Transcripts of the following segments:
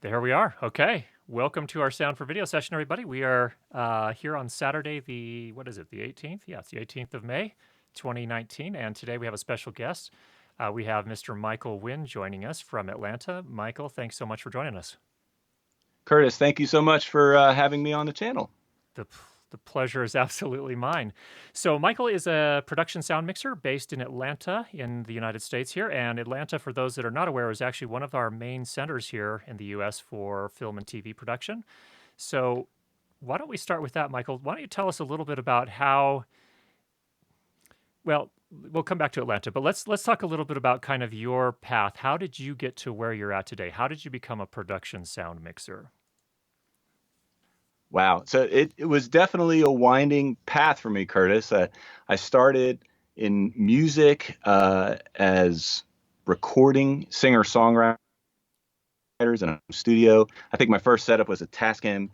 There we are. Okay. Welcome to our Sound for Video session, everybody. We are here on Saturday, what is it, the 18th? Yeah, it's the 18th of May, 2019. And today we have a special guest. We have Mr. Michael Wynne joining us from Atlanta. Michael, thanks so much for joining us. Curtis, thank you so much for having me on the channel. The, the pleasure is absolutely mine. So Michael is a production sound mixer based in Atlanta in the United States here. And Atlanta, for those that are not aware, is actually one of our main centers here in the U.S. for film and TV production. So why don't we start with that, Michael? Why don't you tell us a little bit about how, well, we'll come back to Atlanta, but let's talk a little bit about kind of your path. How did you get to where you're at today? How did you become a production sound mixer? Wow. So it was definitely a winding path for me, Curtis. I started in music as recording singer-songwriters in a studio. I think my first setup was a Tascam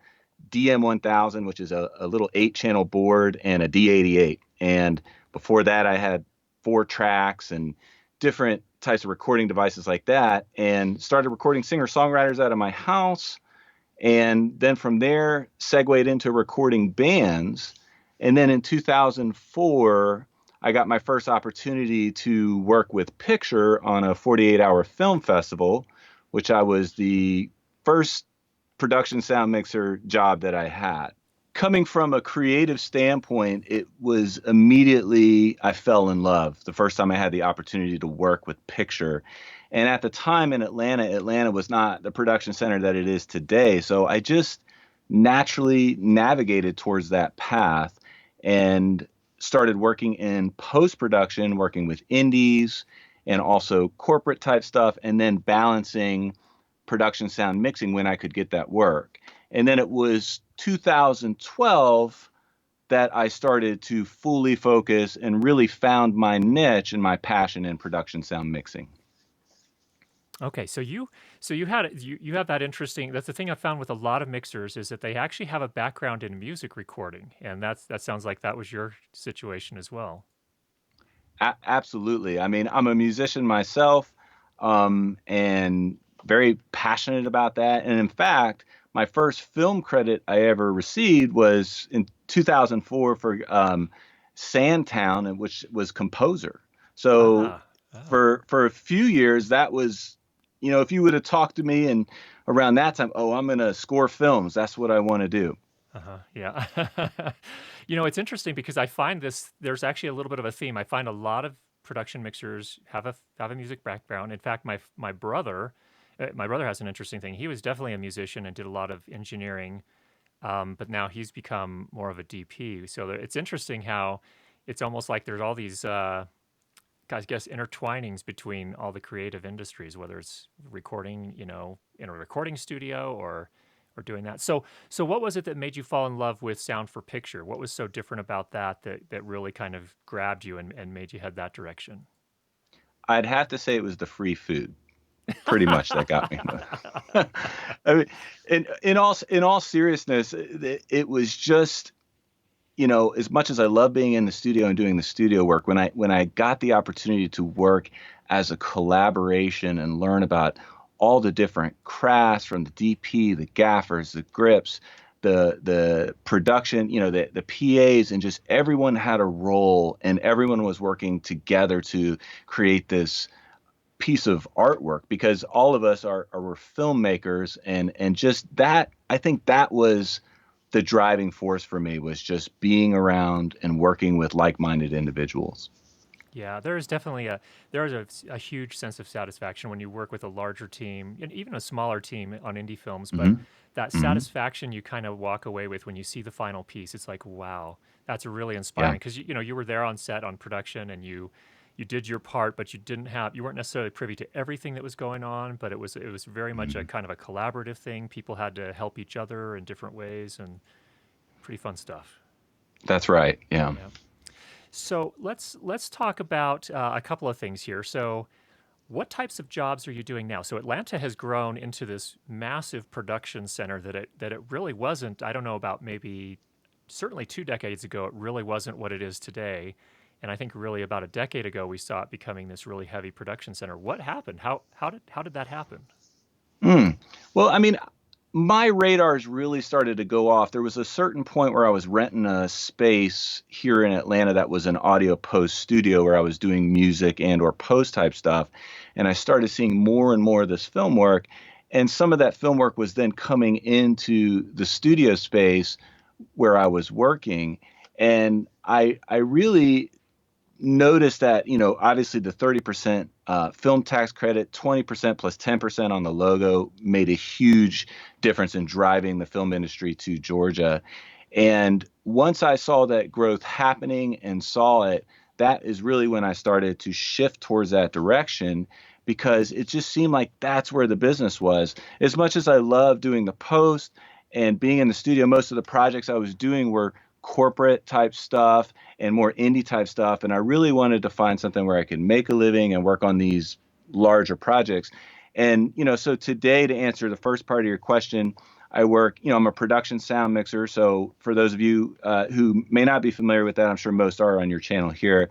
DM1000, which is a little 8-channel board, and a D88. And before that, I had 4 tracks and different types of recording devices like that, and started recording singer-songwriters out of my house. And then from there, segued into recording bands. And then in 2004, I got my first opportunity to work with Picture on a 48-hour film festival, which I was the first production sound mixer job that I had. Coming from a creative standpoint, it was immediately I fell in love the first time I had the opportunity to work with Picture. And at the time in Atlanta was not the production center that it is today. So I just naturally navigated towards that path and started working in post-production, working with indies and also corporate type stuff, and then balancing production sound mixing when I could get that work. And then it was 2012 that I started to fully focus and really found my niche and my passion in production sound mixing. Okay, so you have that interesting. That's the thing I found with a lot of mixers is that they actually have a background in music recording, and that sounds like that was your situation as well. Absolutely. I mean, I'm a musician myself, and very passionate about that. And in fact, my first film credit I ever received was in 2004 for Sandtown, which was composer. So Ah, oh, for a few years, that was, if you would have talked to me and around that time, oh, I'm gonna score films. That's what I want to do. yeah. It's interesting because I find there's actually a little bit of a theme. I find a lot of production mixers have a music background. In fact, my brother has an interesting thing. He was definitely a musician and did a lot of engineering, but now he's become more of a DP. So it's interesting how it's almost like there's all these, I guess, intertwinings between all the creative industries, whether it's recording, in a recording studio or doing that. So what was it that made you fall in love with sound for picture? What was so different about that really kind of grabbed you and made you head that direction? I'd have to say it was the free food, pretty much, that got me. I mean, in all seriousness, it was just, as much as I love being in the studio and doing the studio work, when I got the opportunity to work as a collaboration and learn about all the different crafts from the DP, the gaffers, the grips, the production, the PAs, and just everyone had a role and everyone was working together to create this piece of artwork, because all of us are filmmakers, and just that, I think that was the driving force for me, was just being around and working with like-minded individuals. Yeah, there is a huge sense of satisfaction when you work with a larger team and even a smaller team on indie films. But Hmm. that Hmm. satisfaction you kind of walk away with when you see the final piece, it's like, wow, that's really Yeah. inspiring because you were there on set on production and you did your part, but you weren't necessarily privy to everything that was going on. But it was very much a Mhm. kind of a collaborative thing. People had to help each other in different ways and pretty fun stuff. That's right. Yeah. Yeah. So let's talk about a couple of things here. So, what types of jobs are you doing now? So Atlanta has grown into this massive production center that it really wasn't. I don't know about maybe certainly 2 decades ago. It really wasn't what it is today, and I think really about a decade ago we saw it becoming this really heavy production center. What happened? How did that happen? Mm. Well, I mean, my radars really started to go off. There was a certain point where I was renting a space here in Atlanta that was an audio post studio where I was doing music and or post type stuff, and I started seeing more and more of this film work, and some of that film work was then coming into the studio space where I was working, and I really noticed that, obviously the 30% film tax credit, 20% plus 10% on the logo made a huge difference in driving the film industry to Georgia. And once I saw that growth happening and saw it, that is really when I started to shift towards that direction because it just seemed like that's where the business was. As much as I love doing the post and being in the studio, most of the projects I was doing were corporate type stuff and more indie type stuff. And I really wanted to find something where I could make a living and work on these larger projects. And, so today, to answer the first part of your question, I work, I'm a production sound mixer. So for those of you who may not be familiar with that, I'm sure most are on your channel here.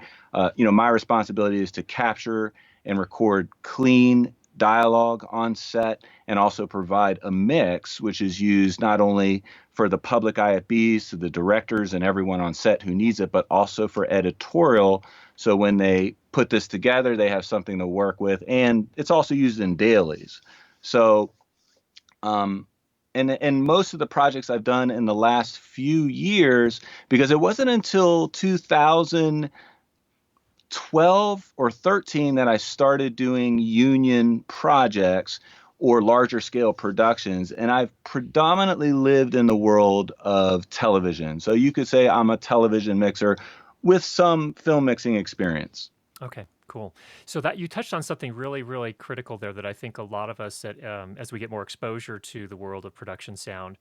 My responsibility is to capture and record clean dialogue on set and also provide a mix, which is used not only for the public IFBs, to the directors and everyone on set who needs it, but also for editorial. So when they put this together, they have something to work with. And it's also used in dailies. So, and most of the projects I've done in the last few years, because it wasn't until 2012 or 13 that I started doing union projects or larger scale productions. And I've predominantly lived in the world of television. So you could say I'm a television mixer with some film mixing experience. Okay, cool. So that you touched on something really, really critical there that I think a lot of us that as we get more exposure to the world of production sound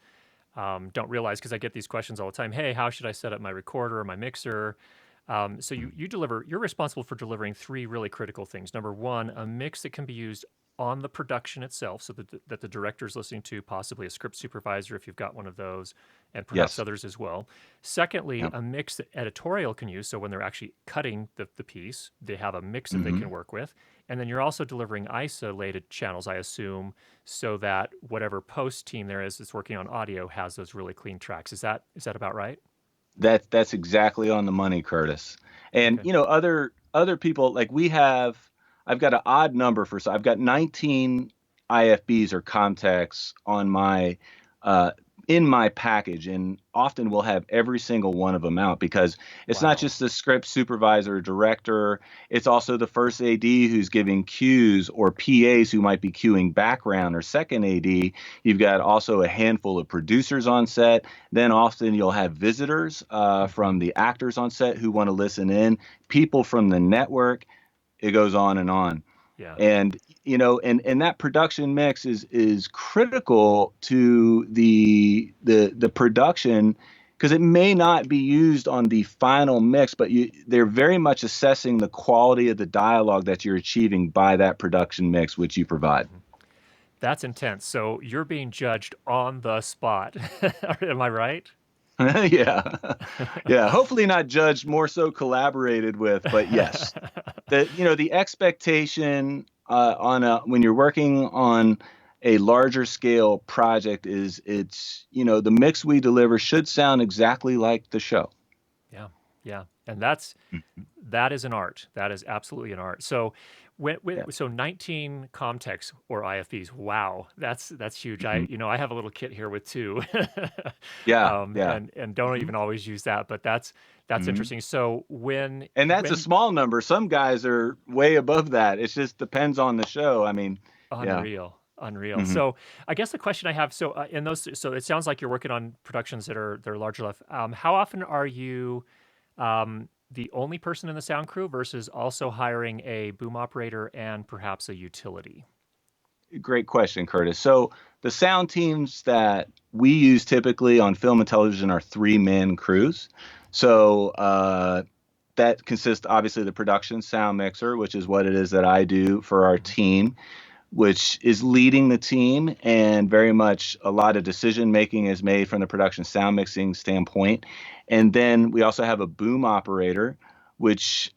don't realize, because I get these questions all the time. Hey, how should I set up my recorder or my mixer? So you're responsible for delivering three really critical things. Number one, a mix that can be used on the production itself, so that the director is listening to, possibly a script supervisor if you've got one of those, and perhaps Yes. others as well. Secondly, Yeah. a mix that editorial can use, so when they're actually cutting the piece, they have a mix that they Hmm. can work with. And then you're also delivering isolated channels, I assume, so that whatever post team there is that's working on audio has those really clean tracks. Is that about right? That's exactly on the money, Curtis. And Okay. other people like I've got an odd number for so I've got 19 IFBs or contacts on my uh in my package, and often we'll have every single one of them out because it's not Wow. just the script supervisor or director, it's also the first AD who's giving cues or PAs who might be cueing background or second AD. You've got also a handful of producers on set, then often you'll have visitors Hmm. from the actors on set who want to listen in, people from the network. It goes on and on. Yeah. And and that production mix is critical to the production because it may not be used on the final mix, but they're very much assessing the quality of the dialogue that you're achieving by that production mix which you provide. Hmm. That's intense. So you're being judged on the spot. Am I right? Yeah. Yeah, hopefully not judged, more so collaborated with, but yes, the expectation on a when you're working on a larger scale project is it's the mix we deliver should sound exactly like the show. Yeah, yeah, and that is an art. That is absolutely an art. So, Yeah. so 19 Comtex or IFBs. Wow, that's huge. Hmm. I have a little kit here with two, Yeah. Yeah. and don't Hmm. even always use that, but that's Hmm. interesting. So when And that's a when small number. Some guys are way above that. It just depends on the show. I mean, yeah. unreal, unreal. Hmm. So I guess the question I have, so in those, so it sounds like you're working on productions that are large enough. How often are you the only person in the sound crew versus also hiring a boom operator and perhaps a utility? Great question, Curtis. So the sound teams that we use typically on film and television are three-man crews. So that consists obviously of the production sound mixer, which is what it is that I do for our Mhm. team, which is leading the team, and very much a lot of decision making is made from the production sound mixing standpoint. And then we also have a boom operator, which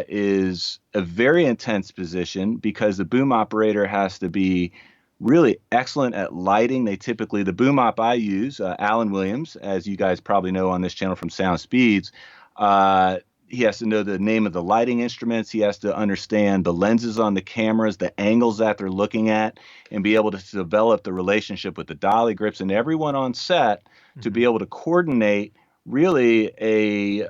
is a very intense position because the boom operator has to be really excellent at lighting. The boom op I use, Alan Williams, as you guys probably know on this channel from Sound Speeds. Uh, he has to know the name of the lighting instruments. He has to understand the lenses on the cameras, the angles that they're looking at, and be able to develop the relationship with the dolly grips and everyone on set to Hmm. be able to coordinate really the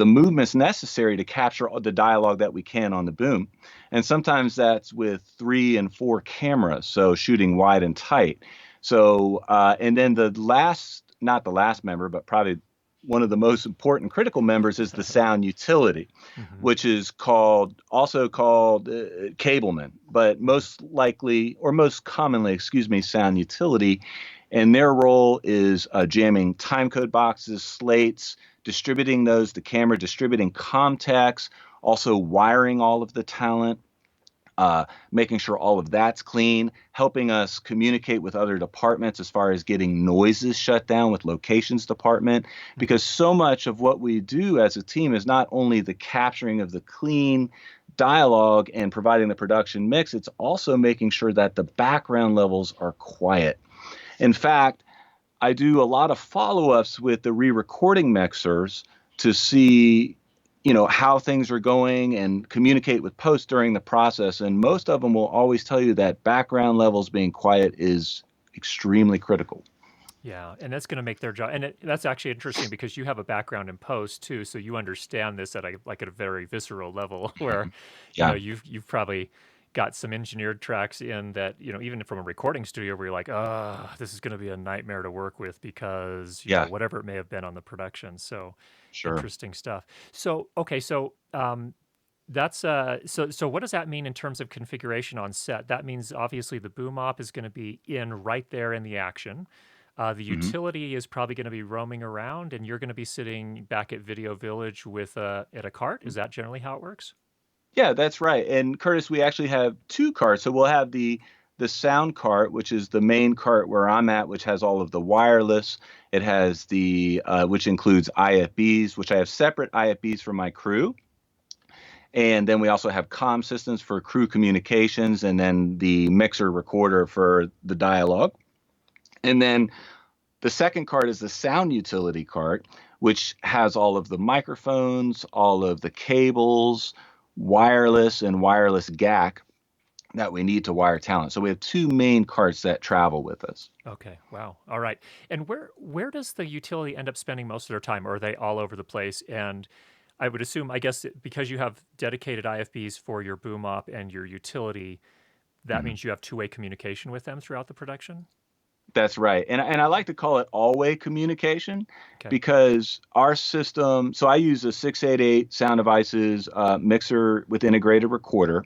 movements necessary to capture the dialogue that we can on the boom. And sometimes that's with 3 and 4 cameras, so shooting wide and tight. So, and then not the last member, but probably one of the most important critical members is the sound utility, Hmm. which is also called cableman, but most commonly, excuse me, sound utility. And their role is jamming timecode boxes, slates, distributing those to camera, distributing contacts, also wiring all of the talent, making sure all of that's clean, helping us communicate with other departments as far as getting noises shut down with locations department, Hmm. because so much of what we do as a team is not only the capturing of the clean dialogue and providing the production mix, it's also making sure that the background levels are quiet. In fact, I do a lot of follow-ups with the re-recording mixers to see, how things are going and communicate with post during the process. And most of them will always tell you that background levels being quiet is extremely critical. Yeah, and that's going to make their job. And that's actually interesting because you have a background in post too, so you understand this at a very visceral level. Where, Yeah, you've probably got some engineered tracks in that even from a recording studio where you're like, this is going to be a nightmare to work with because yeah, whatever it may have been on the production. So sure. interesting stuff. So okay, so that's so what does that mean in terms of configuration on set? That means obviously the boom op is going to be in right there in the action. The Hmm. utility is probably going to be roaming around, and you're going to be sitting back at Video Village with at a cart. Is that generally how it works? Yeah, that's right. And Curtis, we actually have 2 carts. So we'll have the sound cart, which is the main cart where I'm at, which has all of the wireless. It has the which includes IFBs, which I have separate IFBs for my crew. And then we also have comm systems for crew communications, and then the mixer recorder for the dialogue. And then the second cart is the sound utility cart, which has all of the microphones, all of the cables, wireless and wireless GAC that we need to wire talent. So we have 2 main carts that travel with us. Okay. Wow. All right. And where does the utility end up spending most of their time, or are they all over the place? And I would assume, I guess, because you have dedicated IFBs for your boom op and your utility, that Mhm. means you have two-way communication with them throughout the production. That's right. And I like to call it all-way communication Okay. because our system, so I use a 688 Sound Devices mixer with integrated recorder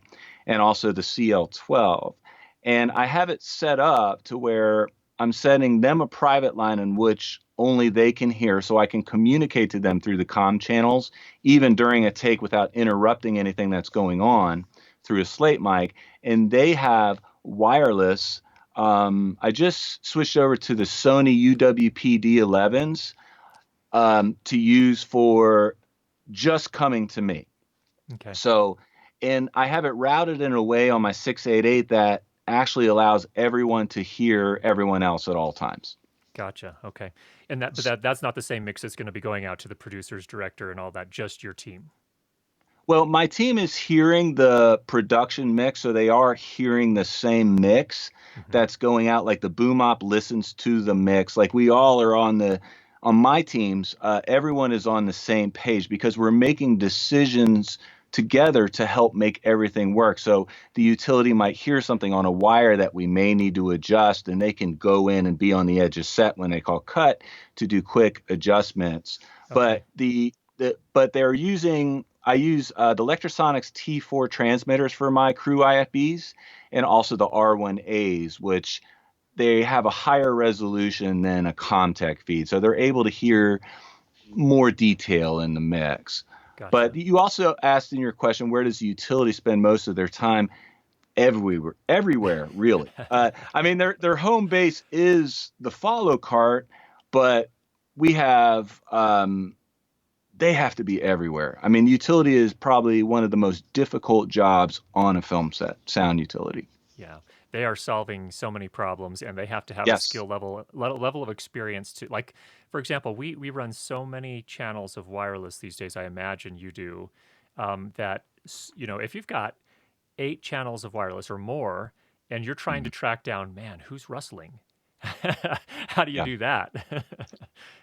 and also the CL12. And I have it set up to where I'm sending them a private line in which only they can hear so I can communicate to them through the comm channels, even during a take without interrupting anything that's going on through a slate mic. And they have wireless. I just switched over to the Sony UWP D11s to use for just coming to me. Okay. So, and I have it routed in a way on my 688 that actually allows everyone to hear everyone else at all times. Gotcha. Okay. And that's not the same mix that's going to be going out to the producers, director, and all that. Just your team. Well, my team is hearing the production mix, so they are hearing the same mix Hmm. that's going out. Like the boom op listens to the mix. Like we all are on my teams. Everyone is on the same page because we're making decisions together to help make everything work. So the utility might hear something on a wire that we may need to adjust, and they can go in and be on the edge of set when they call cut to do quick adjustments. Okay. But but they're using I use the Electrosonics T4 transmitters for my crew IFBs and also the R1As, which they have a higher resolution than a Comtech feed. So they're able to hear more detail in the mix. But Gotcha. you also asked in your question, where does the utility spend most of their time? Everywhere, really. I mean, their home base is the follow cart, but we have they have to be everywhere. I mean, utility is probably one of the most difficult jobs on a film set, sound utility. Yeah. they are solving so many problems, and they have to have a Yes. skill level of experience to, like, for example, we run so many channels of wireless these days. I imagine you do, that if you've got 8 channels of wireless or more, and you're trying Mhm. to track down, man, who's rustling? How do you Yeah. do that? you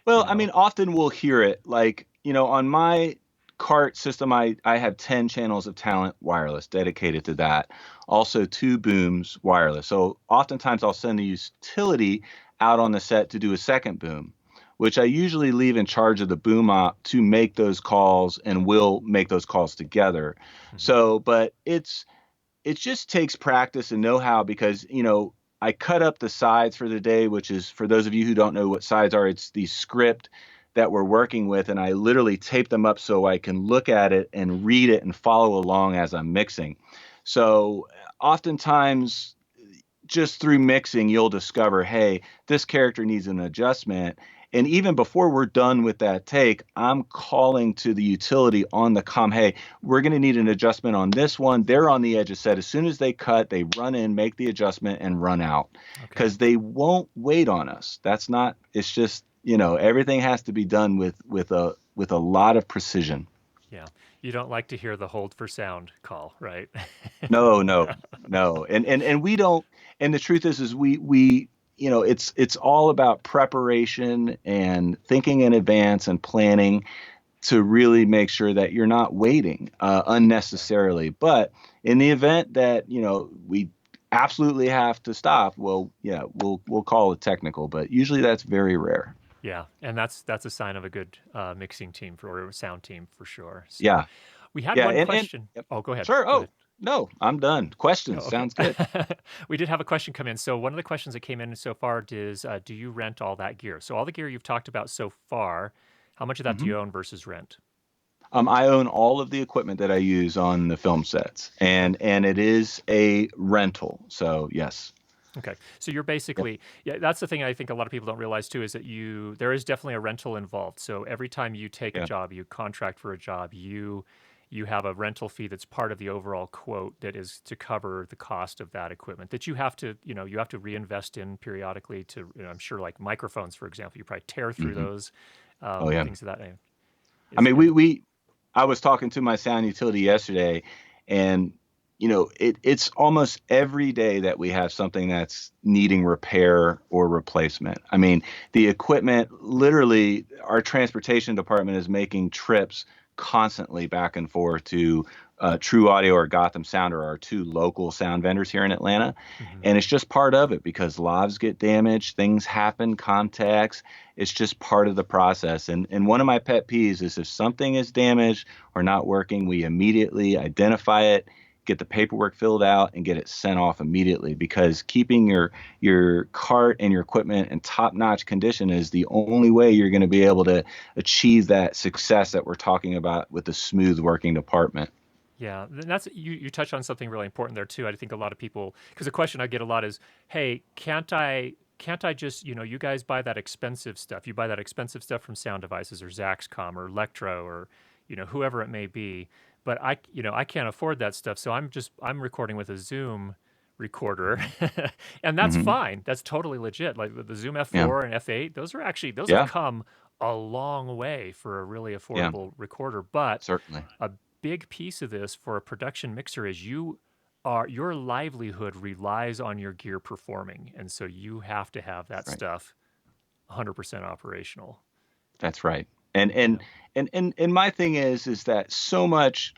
Well, I know? mean, often we'll hear it like, on my cart system, I have 10 channels of talent wireless dedicated to that. Also, two booms wireless. So oftentimes I'll send the utility out on the set to do a second boom, which I usually leave in charge of the boom op to make those calls, and we'll make those calls together. Mhm. So, but it just takes practice and know-how because, I cut up the sides for the day, which is, for those of you who don't know what sides are, it's the script that we're working with. And I literally tape them up so I can look at it and read it and follow along as I'm mixing. So oftentimes, just through mixing, you'll discover, hey, this character needs an adjustment. And even before we're done with that take, I'm calling to the utility on the comm, hey, we're going to need an adjustment on this one. They're on the edge of set. As soon as they cut, they run in, make the adjustment, and run out Okay. because they won't wait on us. That's not, it's just, everything has to be done with a lot of precision. Yeah. You don't like to hear the hold for sound call, right? No, no, no. And we don't, and the truth is we it's all about preparation and thinking in advance and planning to really make sure that you're not waiting Yeah. unnecessarily. But in the event that, we absolutely have to stop, well, yeah, we'll call it technical, but usually that's very rare. Yeah, and that's a sign of a good mixing team or sound team for sure. So Yeah. we had Yeah, one and question. yep. Oh, go ahead. Sure. Go Oh, ahead. no, I'm done. No, Questions. okay. Sounds good. We did have a question come in. So one of the questions that came in so far is, do you rent all that gear? So all the gear you've talked about so far, how much of that do Mhm. you own versus rent? I own all of the equipment that I use on the film sets, Okay. and it is a rental. So yes. Okay. So you're Yep. basically, yeah, that's the thing I think a lot of people don't realize too, is that there is definitely a rental involved. So every time you take a Yeah. job, you contract for a job, you have a rental fee that's part of the overall quote that is to cover the cost of that equipment that you have to reinvest in periodically to, I'm sure, like microphones, for example, you probably tear through Hmm. those, Oh yeah. things of that name. I Is mean, and I was talking to my sound utility yesterday, and it's almost every day that we have something that's needing repair or replacement. I mean, the equipment, literally, our transportation department is making trips constantly back and forth to True Audio or Gotham Sound, or our two local sound vendors here in Atlanta. Mhm. And it's just part of it because lives get damaged, things happen, contacts. It's just part of the process. And one of my pet peeves is if something is damaged or not working, we immediately identify it, get the paperwork filled out, and get it sent off immediately, because keeping your cart and your equipment in top-notch condition is the only way you're going to be able to achieve that success that we're talking about with a smooth working department. Yeah, that's you touch on something really important there too. I think a lot of people, because the question I get a lot is, "Hey, can't I just, you guys buy that expensive stuff. You buy that expensive stuff from Sound Devices or Zaxcom or Electro or, whoever it may be, but I can't afford that stuff. So I'm recording with a Zoom recorder." And that's Hmm. fine. That's totally legit. Like the Zoom Yeah. F4 and F8, those have Yeah. come a long way for a really Yeah. affordable recorder, but Certainly. a big piece of this for a production mixer is your livelihood relies on your gear performing, and so you have to have that Right. stuff 100% operational. That's right. And Yeah. and and my thing is that so much,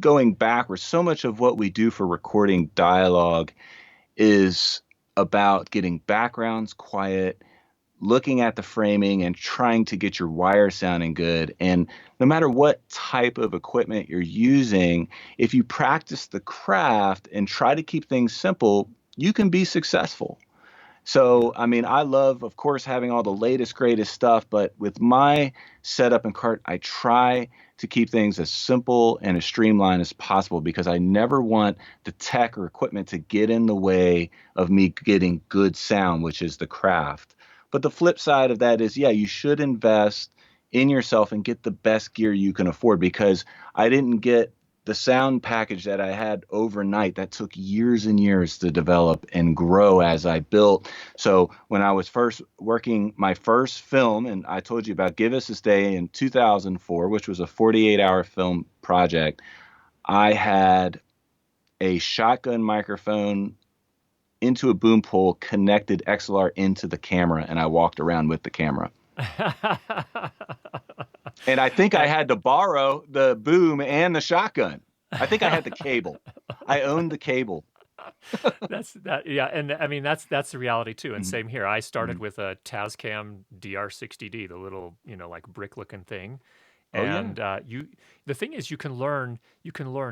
going backwards, so much of what we do for recording dialogue is about getting backgrounds quiet, looking at the framing, and trying to get your wire sounding good. And no matter what type of equipment you're using, if you practice the craft and try to keep things simple, you can be successful. Yeah. So, I mean, I love, of course, having all the latest, greatest stuff, but with my setup and cart, I try to keep things as simple and as streamlined as possible because I never want the tech or equipment to get in the way of me getting good sound, which is the craft. But the flip side of that is, yeah, you should invest in yourself and get the best gear you can afford, because I didn't get the sound package that I had overnight that took years and years to develop and grow as I built. So when I was first working my first film, and I told you about Give Us This Day in 2004, which was a 48-hour film project, I had a shotgun microphone into a boom pole, connected XLR into the camera, and I walked around with the camera. And I think I That had to borrow the boom and the shotgun. I think I had the cable. I owned the cable. yeah, and I mean that's the reality too. And Mhm, same here. I started mhm. with a Tascam DR60D, the little like brick looking thing. Oh yeah. And the thing is, you can learn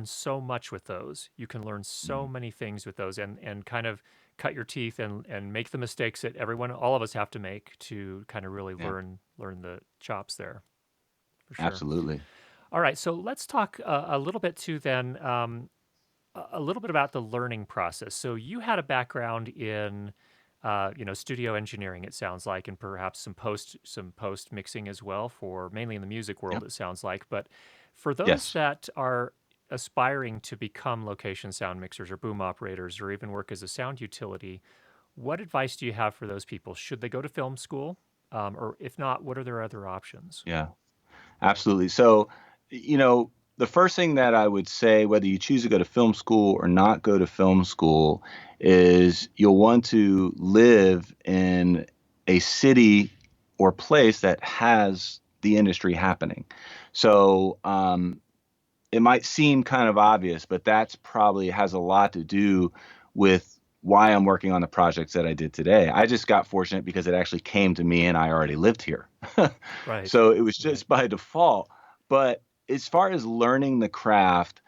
so much with those. You can learn so Mhm. many things with those, and kind of cut your teeth and make the mistakes that all of us have to make to kind of really Yeah, learn the chops there for sure. absolutely. All right, so let's talk a little bit too then. A little bit about the learning process. So you had a background in, studio engineering. It sounds like, and perhaps some post mixing as well for mainly in the music world. Yep. It sounds like, but for those Yes. that are aspiring to become location sound mixers or boom operators or even work as a sound utility, what advice do you have for those people? Should they go to film school, or if not, what are their other options? Yeah. Absolutely. So, you know, the first thing that I would say, whether you choose to go to film school or not go to film school, is you'll want to live in a city or place that has the industry happening. So, it might seem kind of obvious, but that's probably has a lot to do with why I'm working on the projects that I did today. I just got fortunate because it actually came to me and I already lived here. Right. So it was Right. just by default. But as far as learning the craft,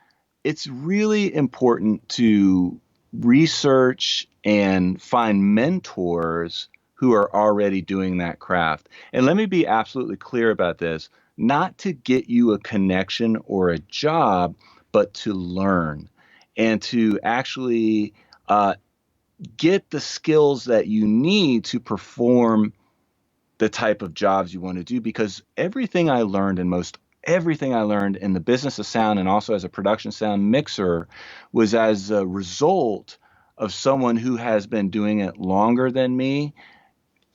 it's really important to research and find mentors who are already doing that craft. And let me be absolutely clear about this, not to get you a connection or a job, but to learn and to actually uh, get the skills that you need to perform the type of jobs you want to do. Because everything I learned in the business of sound and also as a production sound mixer was as a result of someone who has been doing it longer than me,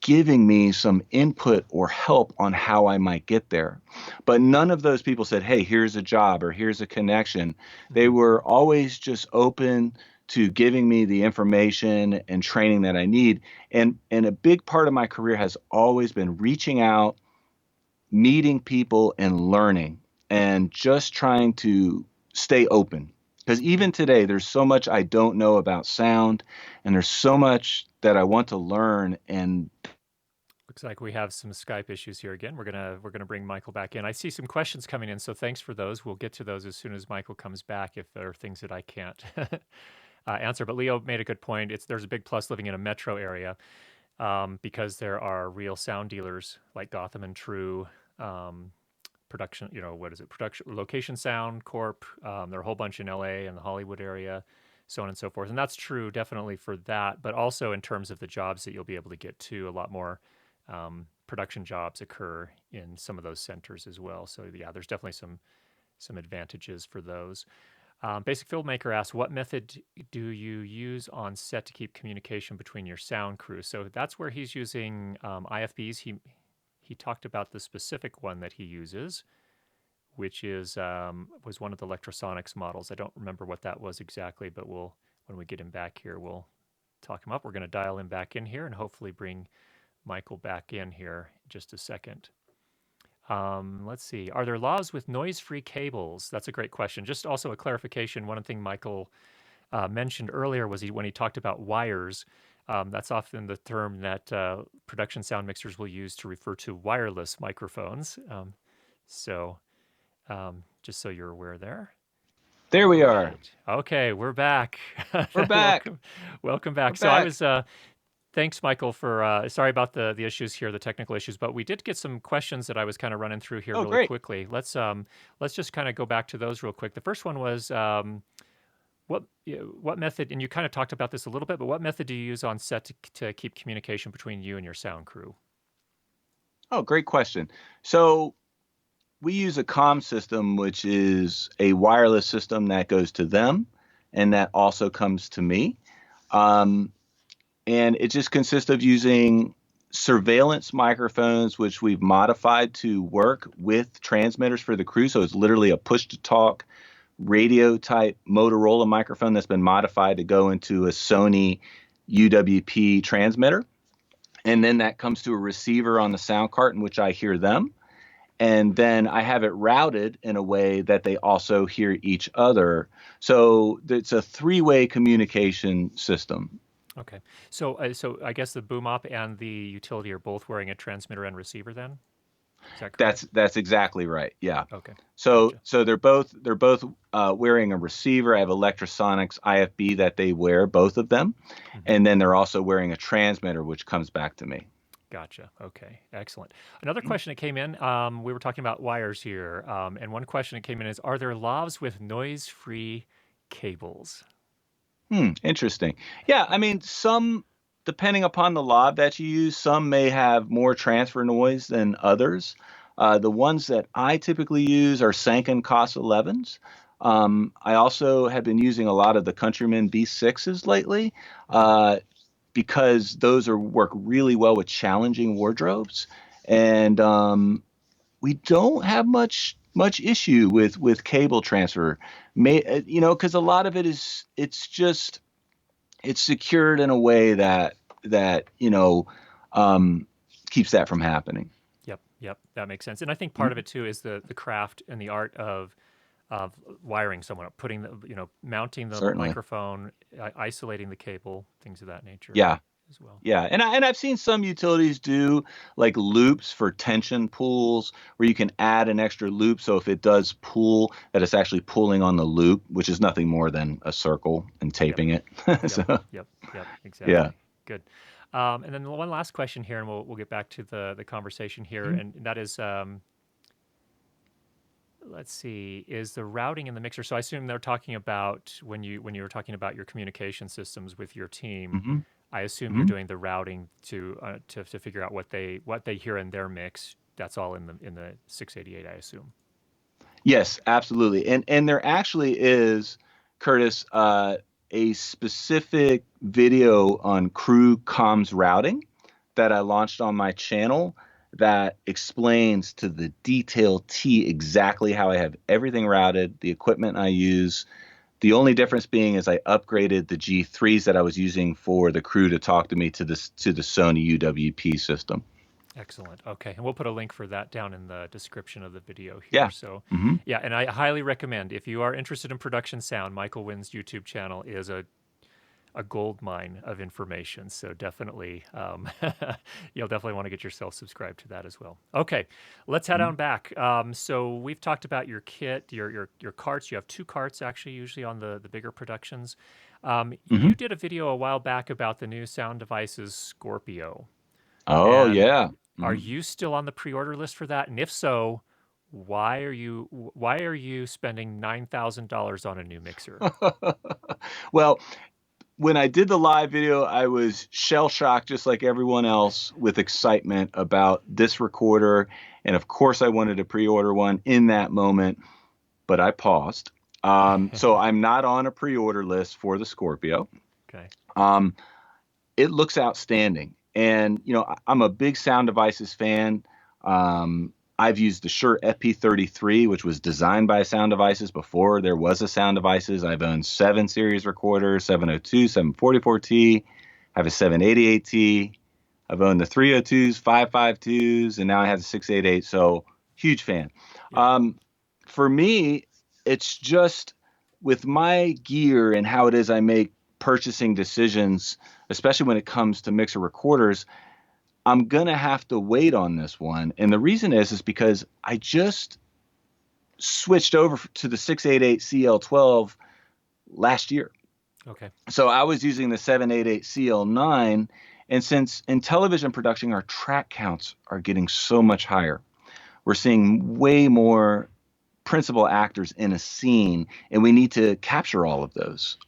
giving me some input or help on how I might get there. But none of those people said, hey, here's a job or here's a connection. They Mhm. were always just open to giving me the information and training that I need. And a big part of my career has always been reaching out, meeting people and learning and just trying to stay open. Because even today, there's so much I don't know about sound, and there's so much that I want to learn. And Looks like we have some Skype issues here again. We're gonna bring Michael back in. I see some questions coming in, so thanks for those. We'll get to those as soon as Michael comes back if there are things that I can't answer. But Leo made a good point. There's a big plus living in a metro area because there are real sound dealers like Gotham and True, um, production. What is it? Production Location Sound Corp. There are a whole bunch in LA and the Hollywood area, so on and so forth. And that's true definitely for that, but also in terms of the jobs that you'll be able to get to, a lot more production jobs occur in some of those centers as well. So yeah, there's definitely some advantages for those. Basic Filmmaker asks, what method do you use on set to keep communication between your sound crew? So that's where he's using IFBs. He talked about the specific one that he uses, which was one of the Electrosonics models. I don't remember what that was exactly, but when we get him back here, we'll talk him up. We're going to dial him back in here and hopefully bring Michael back in here in just a second. Let's see. Are there laws with noise-free cables? That's a great question. Just also a clarification. One thing Michael mentioned earlier was when he talked about wires. That's often the term that production sound mixers will use to refer to wireless microphones. So just so you're aware there. there All we are. right. Okay, we're back. We're back. Welcome We're back. So I back. was thanks, Michael, for sorry about the issues here, the technical issues, but we did get some questions that I was kind of running through here Oh, really great. quickly. Let's just kind of go back to those real quick. The first one was what method, and you kind of talked about this a little bit, but what method do you use on set to keep communication between you and your sound crew? Oh, great question. So we use a comm system, which is a wireless system that goes to them and that also comes to me. Um, and it just consists of using surveillance microphones, which we've modified to work with transmitters for the crew. So it's literally a push to talk radio type Motorola microphone that's been modified to go into a Sony UWP transmitter. And then that comes to a receiver on the sound cart in which I hear them. And then I have it routed in a way that they also hear each other. So it's a three-way communication system. Okay. So I guess the boom op and the utility are both wearing a transmitter and receiver then? Is that correct? That's exactly right. Yeah. Okay. So Gotcha. so they're both wearing a receiver. I have Electrosonics IFB that they wear, both of them, Hmm. and then they're also wearing a transmitter, which comes back to me. Gotcha. Okay. Excellent. Another question that came in, we were talking about wires here, and one question that came in is, are there lavs with noise-free cables? Interesting. Yeah, I mean, some, depending upon the lob that you use, some may have more transfer noise than others. The ones that I typically use are Sanken COS 11s. I also have been using a lot of the Countryman B6s lately Hmm. because those work really well with challenging wardrobes, and we don't have much issue with cable transfer. Because a lot of it is it's secured in a way that um, keeps that from happening. Yep. Yep. That makes sense. And I think part of it too is the craft and the art of wiring someone up, putting the, mounting the Certainly. microphone, isolating the cable, things of that nature Yeah. as well. Yeah, and I've seen some utilities do like loops for tension pulls where you can add an extra loop. So if it does pull, that it's actually pulling on the loop, which is nothing more than a circle and Yep. taping it. Yep. So Yep. Yep. yeah. Exactly. Good. And then one last question here, and we'll get back to the conversation here, Mhm. and that is, let's see, is the routing in the mixer. So I assume they're talking about when you were talking about your communication systems with your team. Mhm. I assume you're Mhm. doing the routing to figure out what they hear in their mix. That's all in the 688, I assume. Yes, absolutely. And there actually is, Curtis, a specific video on crew comms routing that I launched on my channel that explains to the detail T exactly how I have everything routed, the equipment I use. The only difference being is I upgraded the G3s that I was using for the crew to talk to me to the Sony UWP system. Excellent. Okay. And we'll put a link for that down in the description of the video here. Yeah. So, Hmm. yeah, and I highly recommend, if you are interested in production sound, Michael Wynn's YouTube channel is a gold mine of information. So definitely, you'll definitely want to get yourself subscribed to that as well. Okay, let's head on back. So we've talked about your kit, your carts. You have two carts actually, usually on the bigger productions. Hmm. You did a video a while back about the new sound devices Scorpio, Oh and yeah. are Mhm. you still on the pre-order list for that? And if so, why are you spending $9,000 on a new mixer? Well, when I did the live video, I was shell shocked, just like everyone else, with excitement about this recorder. And of course, I wanted to pre order one in that moment, but I paused. So I'm not on a pre order list for the Scorpio. Okay. Um, it looks outstanding. And, I'm a big Sound Devices fan. I've used the Shure FP33, which was designed by Sound Devices before there was a Sound Devices. I've owned 7 series recorders, 702, 744T, I have a 788T. I've owned the 302s, 552s, and now I have the 688. So huge fan. Yep. Um, for me, it's just with my gear and how it is I make purchasing decisions, especially when it comes to mixer recorders, I'm going to have to wait on this one. And the reason is because I just switched over to the 688 CL12 last year. Okay. So I was using the 788 CL9. And since in television production, our track counts are getting so much higher, we're seeing way more principal actors in a scene, and we need to capture all of those.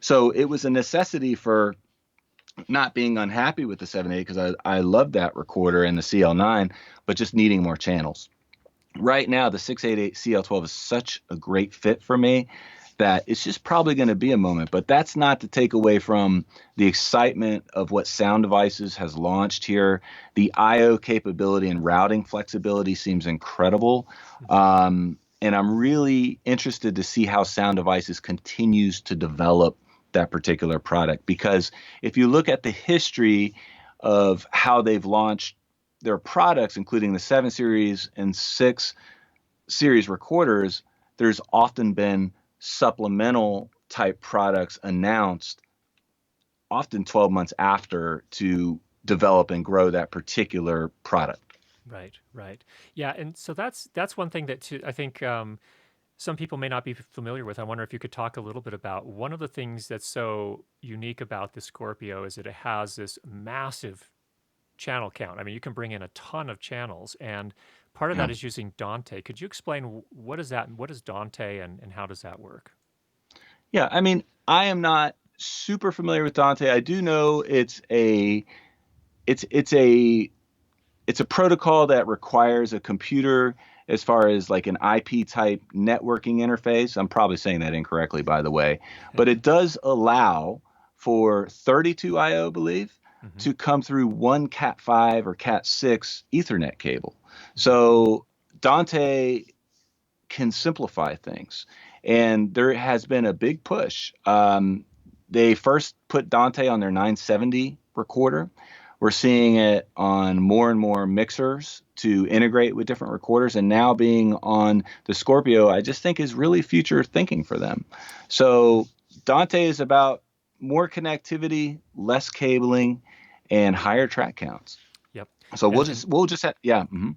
So it was a necessity for not being unhappy with the 7.8 because I loved that recorder and the CL9, but just needing more channels. right now the 688 CL12 is such a great fit for me that it's just probably going to be a moment. But that's not to take away from the excitement of what Sound Devices has launched here. The I/O capability and routing flexibility seems incredible. And I'm really interested to see how Sound Devices continues to develop that particular product. Because if you look at the history of how they've launched their products, including the 7 Series and 6 Series recorders, there's often been supplemental type products announced, often 12 months after, to develop and grow that particular product. Right, right. Yeah, and so that's one thing that I think some people may not be familiar with. I wonder if you could talk a little bit about one of the things that's so unique about the Scorpio is that it has this massive channel count. I mean, you can bring in a ton of channels, and part of Yeah. that is using Dante. Could you explain what is that? What is Dante, and how does that work? Yeah. I mean, I am not super familiar with Dante. I do know it's it's a it's a protocol that requires a computer as far as like an IP type networking interface. I'm probably saying that incorrectly, by the way, but it does allow for 32 IO, believe, Hmm. to come through one Cat5 or Cat6 Ethernet cable. Hmm. So Dante can simplify things. And there has been a big push. They first put Dante on their 970 recorder. We're seeing it on more and more mixers to integrate with different recorders. And now being on the Scorpio, I just think is really future thinking for them. So Dante is about more connectivity, less cabling, and higher track counts. Yep. So And we'll just have, yeah. Mhm.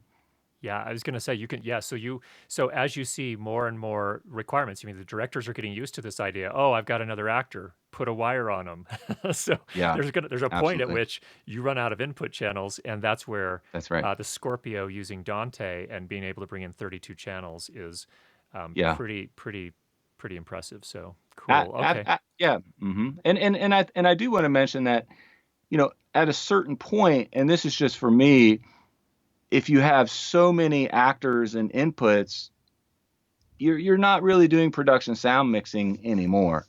yeah, I was going to say you can. Yeah, so as you see more and more requirements, I mean the directors are getting used to this idea. Oh, I've got another actor. Put a wire on them. So Yeah, there's a point at absolutely. which you run out of input channels, and that's where That's right. the Scorpio using Dante and being able to bring in 32 channels is Yeah. pretty impressive. So cool. Okay. Yeah. And I do want to mention that, at a certain point, and this is just for me, if you have so many actors and inputs, you're not really doing production sound mixing anymore,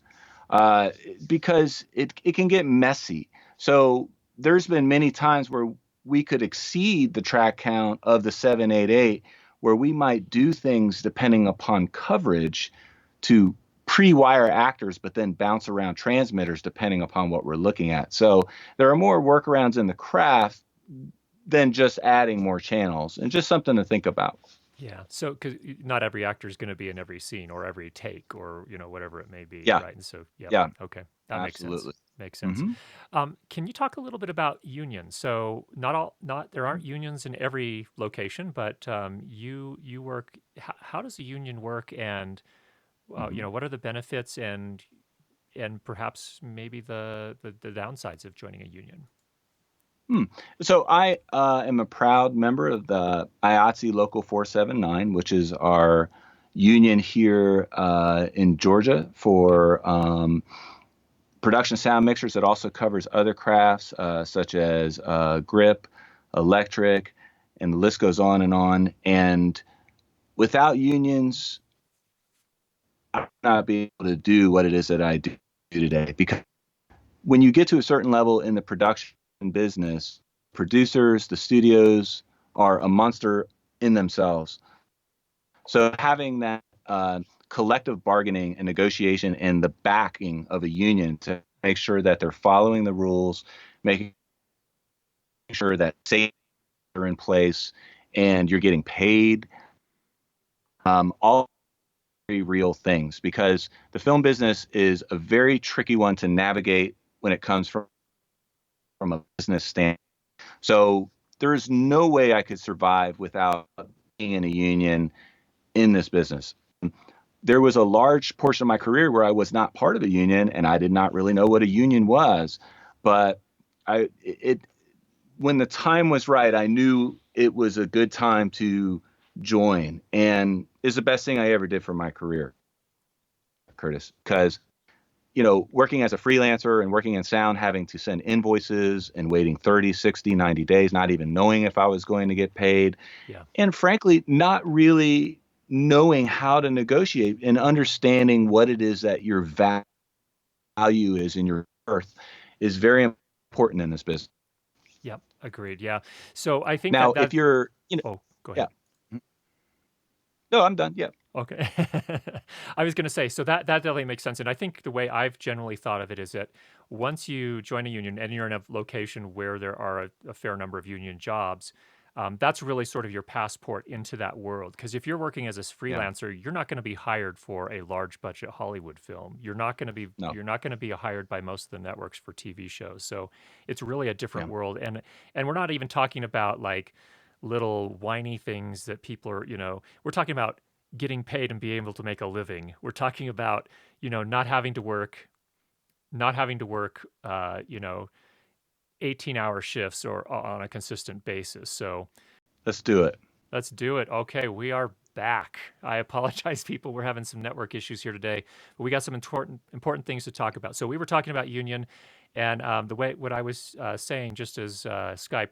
uh, because it can get messy. So there's been many times where we could exceed the track count of the 788, where we might do things depending upon coverage to pre-wire actors, but then bounce around transmitters depending upon what we're looking at. So there are more workarounds in the craft than just adding more channels, and just something to think about. Yeah. So, because not every actor is going to be in every scene or every take or whatever it may be, Yeah, right? And so, yep. yeah, Okay, that makes sense. absolutely. Makes sense. Hmm. Can you talk a little bit about unions? So, not there aren't unions in every location, but you work. How does a union work, and Hmm. what are the benefits and perhaps maybe the downsides of joining a union? Hmm. So I am a proud member of the IATSE Local 479, which is our union here in Georgia Okay. for production sound mixers. It also covers other crafts such as grip, electric, and the list goes on and on. And without unions, I would not be able to do what it is that I do today. Because when you get to a certain level in the production business, producers, the studios are a monster in themselves. So having that collective bargaining and negotiation and the backing of a union to make sure that they're following the rules, making sure that safety are in place and you're getting paid, all very real things, because the film business is a very tricky one to navigate when it comes from a business standpoint. So there's no way I could survive without being in a union in this business. There was a large portion of my career where I was not part of a union and I did not really know what a union was. But it when the time was right, I knew it was a good time to join, and is the best thing I ever did for my career, Curtis. Because working as a freelancer and working in sound, having to send invoices and waiting 30, 60, 90 days, not even knowing if I was going to get paid. Yeah. And frankly, not really knowing how to negotiate and understanding what it is that your value is in your worth is very important in this business. Yep. Agreed. Yeah. So I think Now, if that, you're, oh, go yeah, ahead. no, I'm done. Yeah. Okay. I was going to say, so that definitely makes sense. And I think the way I've generally thought of it is that once you join a union and you're in a location where there are a fair number of union jobs, that's really sort of your passport into that world. Because if you're working as a Yeah. freelancer, you're not going to be hired for a large budget Hollywood film. You're not going to be No. you're not going to be hired by most of the networks for TV shows. So it's really a different Yeah. world. And we're not even talking about like little whiny things that people are, we're talking about getting paid and being able to make a living. We're talking about, not having to work, 18-hour shifts or on a consistent basis. So Let's do it. let's do it. Okay, we are back. I apologize, people. We're having some network issues here today, but we got some important things to talk about. So we were talking about union, and what I was saying, just as Skype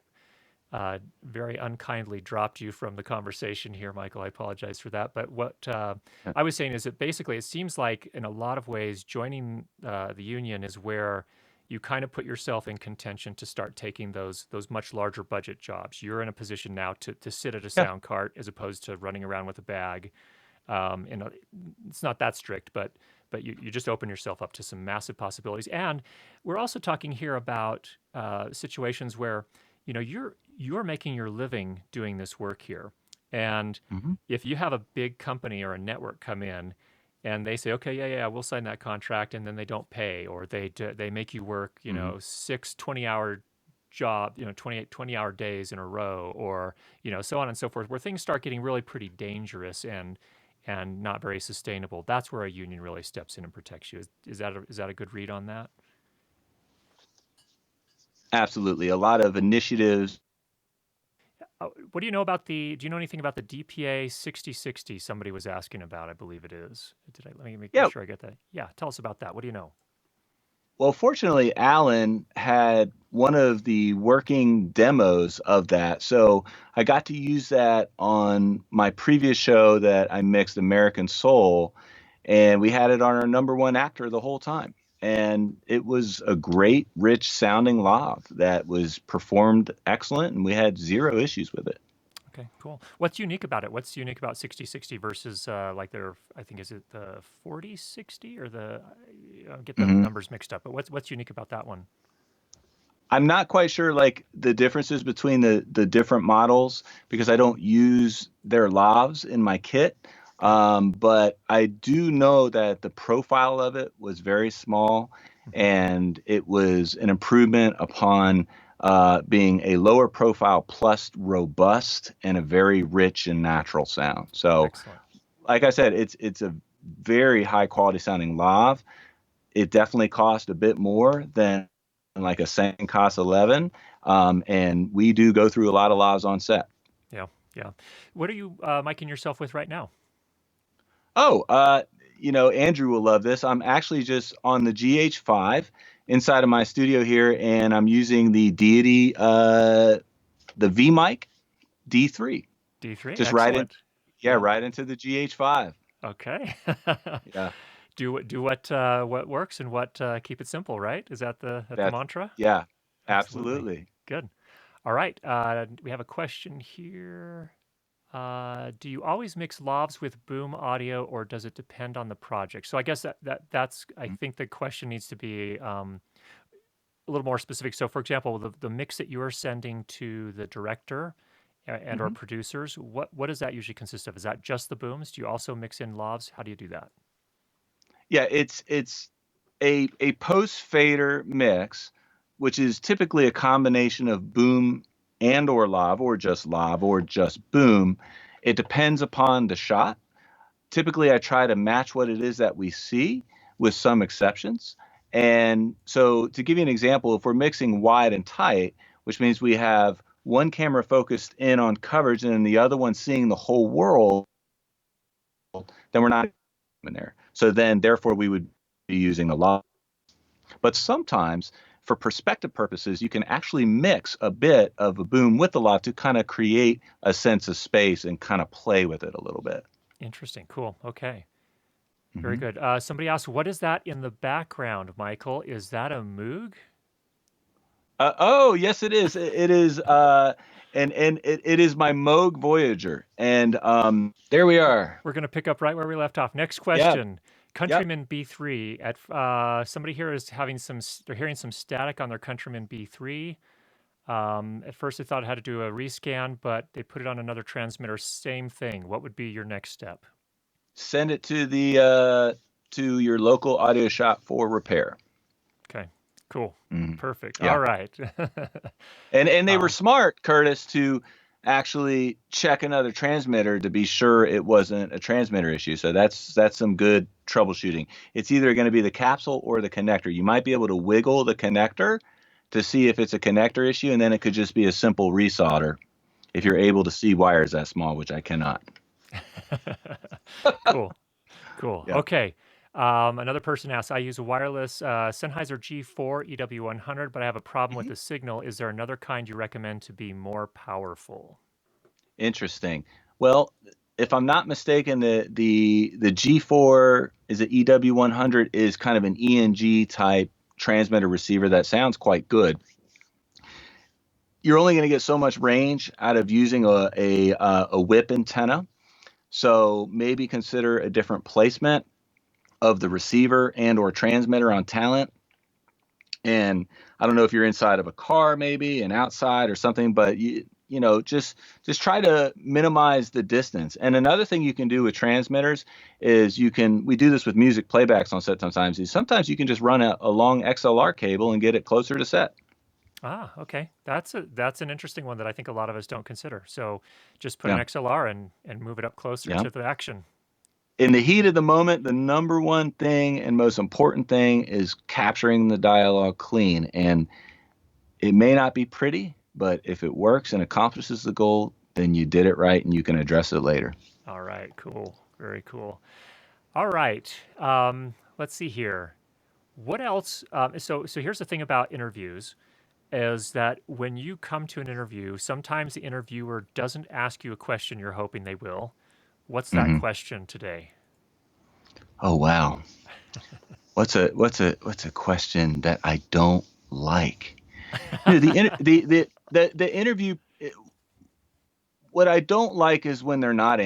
very unkindly dropped you from the conversation here, Michael. I apologize for that. But what I was saying is that basically it seems like in a lot of ways joining the union is where you kind of put yourself in contention to start taking those much larger budget jobs. You're in a position now to sit at a Yeah. sound cart as opposed to running around with a bag. It's not that strict, but you just open yourself up to some massive possibilities. And we're also talking here about situations where you're making your living doing this work here. And Mm-hmm. if you have a big company or a network come in and they say, okay, yeah, we'll sign that contract, and then they don't pay, or they make you work, Mm-hmm. 6 20-hour job, 20-hour days in a row, or, so on and so forth, where things start getting really pretty dangerous and not very sustainable. That's where a union really steps in and protects you. Is that a good read on that? Absolutely. A lot of initiatives. What do you know about do you know anything about the DPA 6060 somebody was asking about? I believe it is. Let me make Yeah. sure I get that. Yeah, tell us about that. What do you know? Well, fortunately, Alan had one of the working demos of that. So I got to use that on my previous show that I mixed, American Soul, and we had it on our number one actor the whole time. And it was a great, rich sounding lav that was performed excellent, and we had zero issues with it. Okay, cool. What's unique about it? What's unique about 6060 versus like I think, is it the 4060 or get the Mhm. numbers mixed up, but what's unique about that one? I'm not quite sure like the differences between the different models because I don't use their lavs in my kit. Okay. But I do know that the profile of it was very small Hmm. and it was an improvement upon being a lower profile plus robust and a very rich and natural sound. So, Excellent. like I said, it's a very high quality sounding lav. It definitely cost a bit more than like a Sennheiser 11. And we do go through a lot of lavs on set. Yeah, yeah. What are you micing yourself with right now? Oh, Andrew will love this. I'm actually just on the GH5 inside of my studio here, and I'm using the Deity, the V mic D3, D3. just right in, Excellent. yeah, Yeah. right into the GH5. Okay. Yeah, Do what works and what keep it simple, right? Is that the that's, mantra? yeah, Absolutely. absolutely. Good. All right. We have a question here. Do you always mix lavs with boom audio, or does it depend on the project? So I guess that's I think the question needs to be a little more specific. So, for example, the mix that you are sending to the director and or Mm-hmm. producers, what does that usually consist of? Is that just the booms? Do you also mix in lavs? How do you do that? Yeah, it's a post fader mix, which is typically a combination of boom and or lav or just boom. It depends upon the shot. Typically, I try to match what it is that we see, with some exceptions. And so, to give you an example, if we're mixing wide and tight, which means we have one camera focused in on coverage and then the other one seeing the whole world, then we're not in there. So then, therefore, we would be using the lav. But sometimes, for perspective purposes, you can actually mix a bit of a boom with the loft to kind of create a sense of space and kind of play with it a little bit. Interesting. Cool. Okay. Very Hmm. good. Somebody asked, what is that in the background, Michael? Is that a Moog? Oh, yes, it is. It is, and it is my Moog Voyager, and there we are. We're going to pick up right where we left off. Next Yep, question. yep. Countryman B3 at somebody here is having some. They're hearing some static on their Countryman B3. At first, they thought it had to do a rescan, but they put it on another transmitter. Same thing. What would be your next step? Send it to your local audio shop for repair. Okay. Cool. Mhm. Perfect. All Yeah. right. And they were um, smart, Curtis, to actually check another transmitter to be sure it wasn't a transmitter issue. So that's some good troubleshooting. It's either going to be the capsule or the connector. You might be able to wiggle the connector to see if it's a connector issue, and then it could just be a simple resolder if you're able to see wires that small, which I cannot. cool. Cool. Yeah. Okay. Another person asks, I use a wireless Sennheiser G4 EW100, but I have a problem with Mhm. the signal. Is there another kind you recommend to be more powerful? Interesting. Well, if I'm not mistaken, the G4 is it EW100 is kind of an ENG type transmitter receiver that sounds quite good. You're only going to get so much range out of using a whip antenna, so maybe consider a different placement of the receiver and or transmitter on talent. And I don't know if you're inside of a car maybe and outside or something, but just try to minimize the distance. And another thing you can do with transmitters is we do this with music playbacks on set sometimes, is sometimes you can just run a long XLR cable and get it closer to set. Ah, okay. That's an interesting one that I think a lot of us don't consider. So just put an Yeah. XLR and move it up closer Yeah. to the action. In the heat of the moment, the number one thing and most important thing is capturing the dialogue clean. And it may not be pretty, but if it works and accomplishes the goal, then you did it right and you can address it later. All right, cool. Very cool. All right. Let's see here. What else? So here's the thing about interviews is that when you come to an interview, sometimes the interviewer doesn't ask you a question you're hoping they will. What's that Hmm. question today? Oh wow. What's a question that I don't like? The interview. What I don't like is when they're not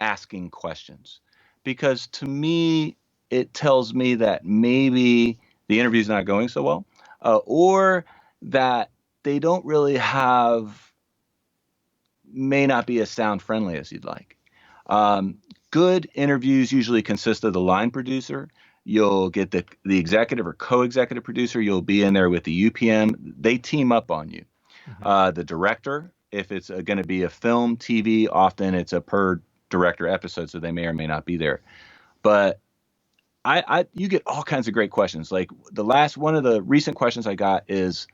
asking questions, because to me it tells me that maybe the interview's not going so well, or that they don't really have may not be as sound friendly as you'd like. Um, Good interviews usually consist of the line producer. You'll get the executive or co-executive producer. You'll be in there with the UPM. They team up on you. Hmm. The director, if it's going to be a film, TV, often it's a per director episode, so they may or may not be there. But you get all kinds of great questions. Like one of the recent questions I got is,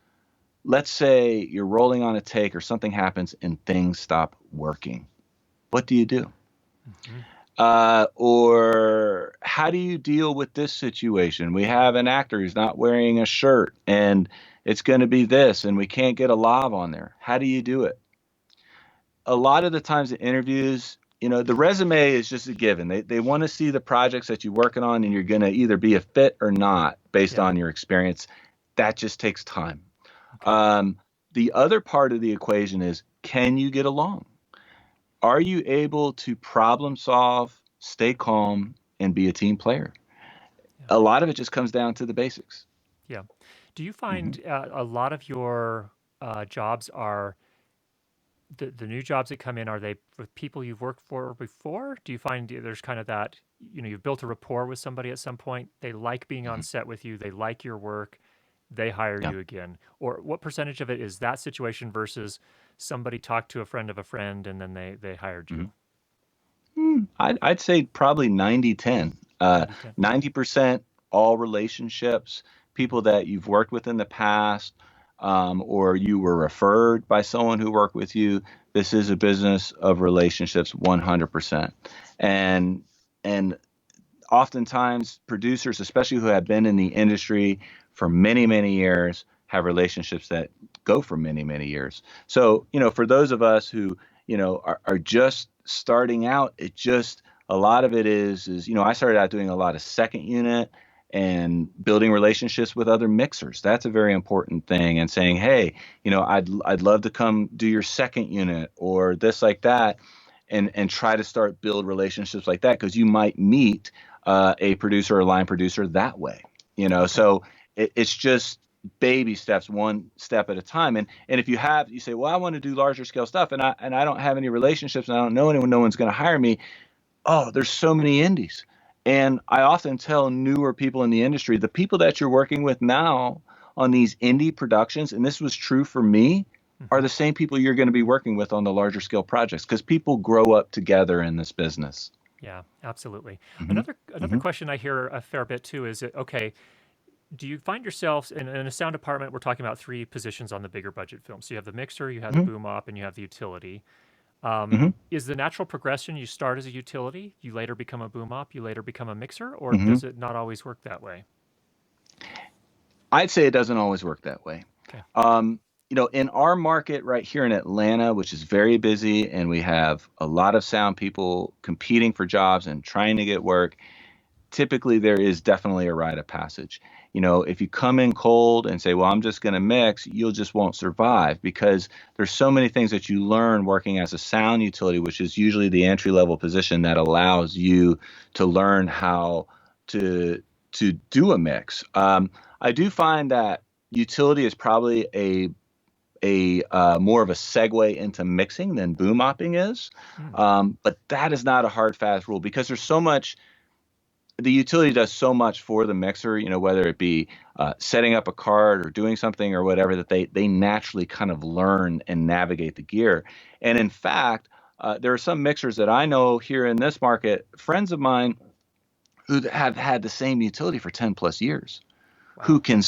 let's say you're rolling on a take or something happens and things stop working. What do you do? Hmm. Or how do you deal with this situation? We have an actor who's not wearing a shirt and it's going to be this, and we can't get a lav on there. How do you do it? A lot of the times in interviews, the resume is just a given. They want to see the projects that you're working on, and you're going to either be a fit or not based Yeah. on your experience. That just takes time. Okay. Um, the other part of the equation is, can you get along? Are you able to problem solve, stay calm, and be a team player? Yeah. A lot of it just comes down to the basics. Yeah. Do you Hmm. find a lot of your jobs are the new jobs that come in? Are they with people you've worked for before? Do you find there's kind of that, you've built a rapport with somebody at some point? They like being on Hmm. set with you. They like your work. They hire Yeah. you again. Or what percentage of it is that situation versus somebody talked to a friend of a friend and then they hired Hmm. you? I'd say probably 90-10. 90/10. Okay. 90% all relationships, people that you've worked with in the past, or you were referred by someone who worked with you. This is a business of relationships 100%. And and oftentimes producers, especially who have been in the industry for many, many years, have relationships that go for many, many years. So, for those of us who, are just starting out, a lot of it is, I started out doing a lot of second unit and building relationships with other mixers. That's a very important thing. And saying, hey, I'd love to come do your second unit or this like that, and try to start build relationships like that, because you might meet a producer or line producer that way. Okay. So it's just baby steps, one step at a time. And if you say, well, I want to do larger scale stuff, and I don't have any relationships, and I don't know anyone, no one's going to hire me. Oh, there's so many indies. And I often tell newer people in the industry, the people that you're working with now on these indie productions, and this was true for me, are Hmm. the same people you're going to be working with on the larger scale projects, because people grow up together in this business. Yeah, absolutely. Hmm. Another Hmm. question I hear a fair bit too is that, okay, do you find yourselves in a sound department? We're talking about three positions on the bigger budget films. So you have the mixer, you have the Hmm. boom op, and you have the utility. Hmm. Is the natural progression you start as a utility, you later become a boom op, you later become a mixer, or Hmm. does it not always work that way? I'd say it doesn't always work that way. Okay. In our market right here in Atlanta, which is very busy, and we have a lot of sound people competing for jobs and trying to get work, typically there is definitely a rite of passage. If you come in cold and say, well, I'm just going to mix, you'll just won't survive, because there's so many things that you learn working as a sound utility, which is usually the entry level position that allows you to learn how to do a mix. I do find that utility is probably a more of a segue into mixing than boom mopping is. Hmm. But that is not a hard fast rule, because there's so much. The utility does so much for the mixer, whether it be setting up a card or doing something or whatever, that they naturally kind of learn and navigate the gear. And in fact, there are some mixers that I know here in this market, friends of mine who have had the same utility for 10 plus years, who Wow. can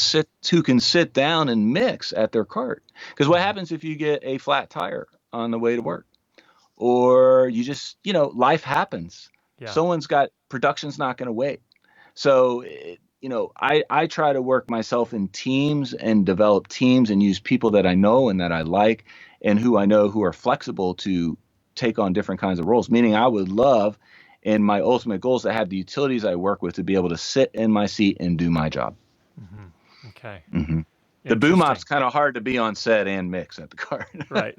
sit down and mix at their cart. Because what Hmm. happens if you get a flat tire on the way to work? Or you just, life happens. Yeah. Someone's got production's not going to wait. So, I try to work myself in teams and develop teams and use people that I know and that I like, and who I know who are flexible to take on different kinds of roles. Meaning, I would love, and my ultimate goal is to have the utilities I work with to be able to sit in my seat and do my job. Hmm. Okay. Hmm. The boom op's Interesting. kind of hard to be on set and mix at the card. Right.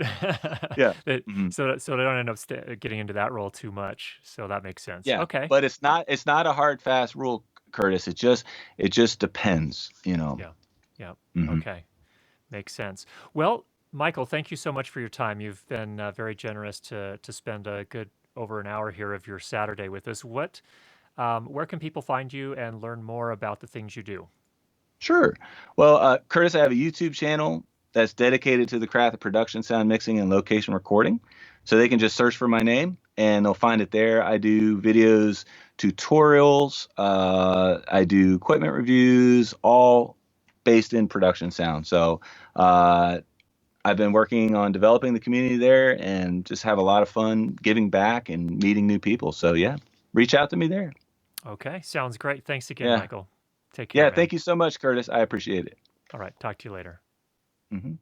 Yeah. That, Hmm. so they don't end up getting into that role too much. So that makes sense. Yeah, Okay. but it's not a hard fast rule, Curtis. It just depends. Yeah. Yeah. Hmm. Okay. Makes sense. Well, Michael, thank you so much for your time. You've been very generous to spend a good over an hour here of your Saturday with us. Where can people find you and learn more about the things you do? Sure. Well, Curtis, I have a YouTube channel that's dedicated to the craft of production, sound mixing, and location recording. So they can just search for my name and they'll find it there. I do videos, tutorials, I do equipment reviews, all based in production sound. So uh, I've been working on developing the community there and just have a lot of fun giving back and meeting new people. So yeah, reach out to me there. Okay. Sounds great. Thanks again, Yeah. Michael. Take care, Yeah. man. Thank you so much, Curtis. I appreciate it. All right. Talk to you later. Hmm.